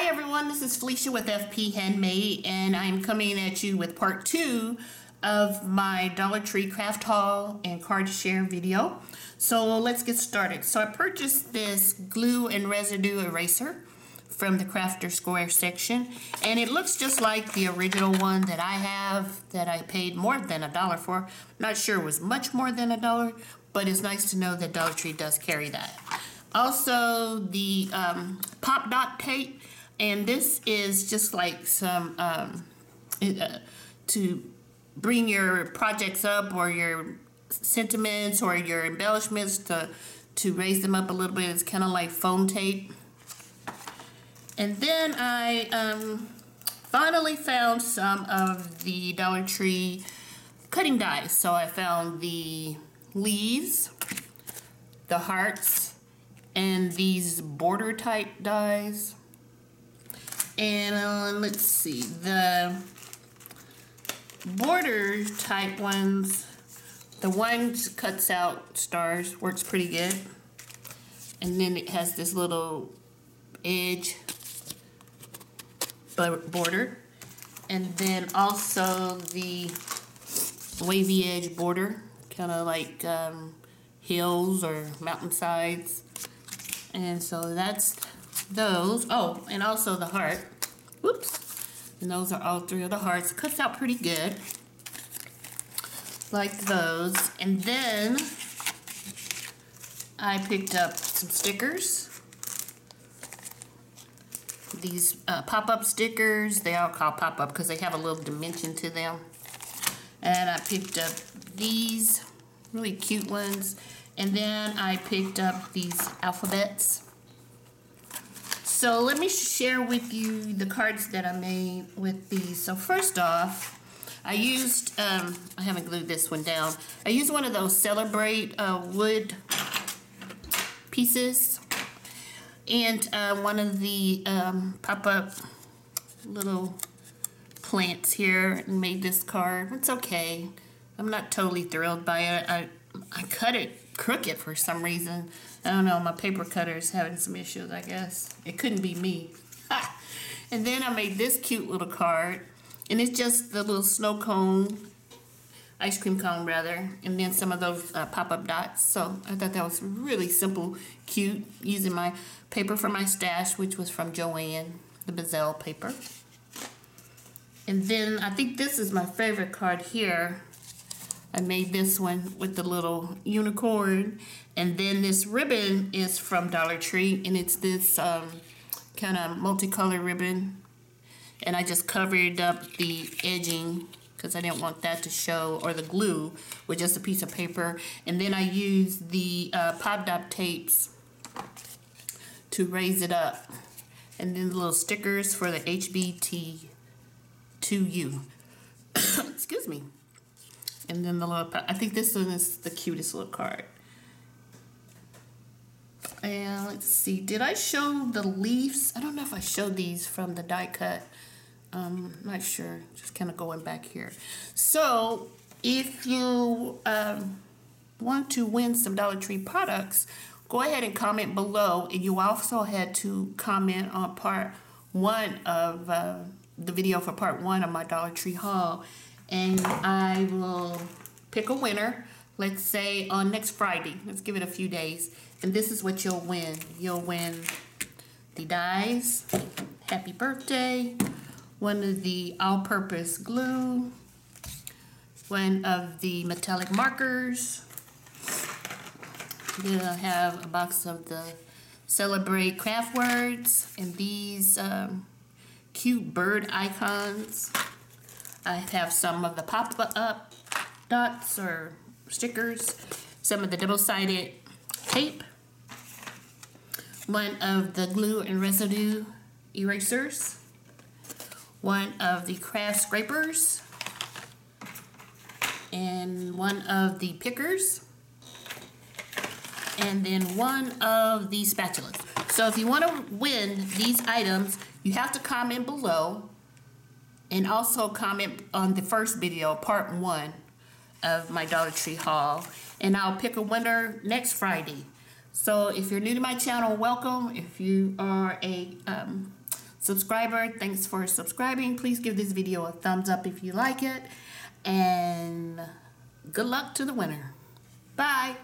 Hi everyone, this is Felicia with FP Handmade, and I'm coming at you with part 2 of my Dollar Tree craft haul and card share video. So let's get started. So I purchased this glue and residue eraser from the Crafter Square section, and it looks just like the original one that I have that I paid more than $1 for. Not sure it was much more than $1, but it's nice to know that Dollar Tree does carry that. Also, the pop dot tape, and this is just like some to bring your projects up, or your sentiments or your embellishments to raise them up a little bit. It's kind of like foam tape. And then I finally found some of the Dollar Tree cutting dies. So I found the leaves, the hearts, and these border type dies. And let's see, the border type ones, the one cuts out stars, works pretty good. And then it has this little edge border, and then also the wavy edge border, kind of like hills or mountainsides. And so that's those. Oh, and also the heart. Whoops. And those are all 3 of the hearts. It cuts out pretty good, like those. And then I picked up some stickers. These pop-up stickers, they all call pop-up because they have a little dimension to them. And I picked up these really cute ones. And then I picked up these alphabets. So let me share with you the cards that I made with these. So first off, I used, I haven't glued this one down. I used one of those Celebrate wood pieces. And one of the pop-up little plants here, and made this card. It's okay. I'm not totally thrilled by it. I cut it crooked for some reason. I don't know, my paper cutter is having some issues, I guess. It couldn't be me. And then I made this cute little card, and it's just the little snow cone, ice cream cone rather, and then some of those pop-up dots. So I thought that was really simple, cute, using my paper from my stash, which was from Joanne, the Bazelle paper. And then I think this is my favorite card here. I made this one with the little unicorn, and then this ribbon is from Dollar Tree, and it's this kind of multicolored ribbon, and I just covered up the edging because I didn't want that to show, or the glue, with just a piece of paper. And then I used the pop dot tapes to raise it up, and then the little stickers for the HBT2U. Excuse me. And then the little, I think this one is the cutest little card. And let's see, did I show the leaves? I don't know if I showed these from the die cut. Not sure, just kind of going back here. So if you want to win some Dollar Tree products, go ahead and comment below. And you also had to comment on part 1 of the video for part 1 of my Dollar Tree haul. And I will pick a winner, let's say on next Friday. Let's give it a few days. And this is what you'll win. You'll win the dies, happy birthday, one of the all-purpose glue, one of the metallic markers. Then I'll have a box of the Celebrate craft words, and these cute bird icons. I have some of the pop-up dots or stickers, some of the double-sided tape, one of the glue and residue erasers, one of the craft scrapers, and one of the pickers, and then one of the spatulas. So if you want to win these items, you have to comment below. And also comment on the first video, part 1 of my Dollar Tree haul. And I'll pick a winner next Friday. So if you're new to my channel, welcome. If you are a subscriber, thanks for subscribing. Please give this video a thumbs up if you like it. And good luck to the winner. Bye.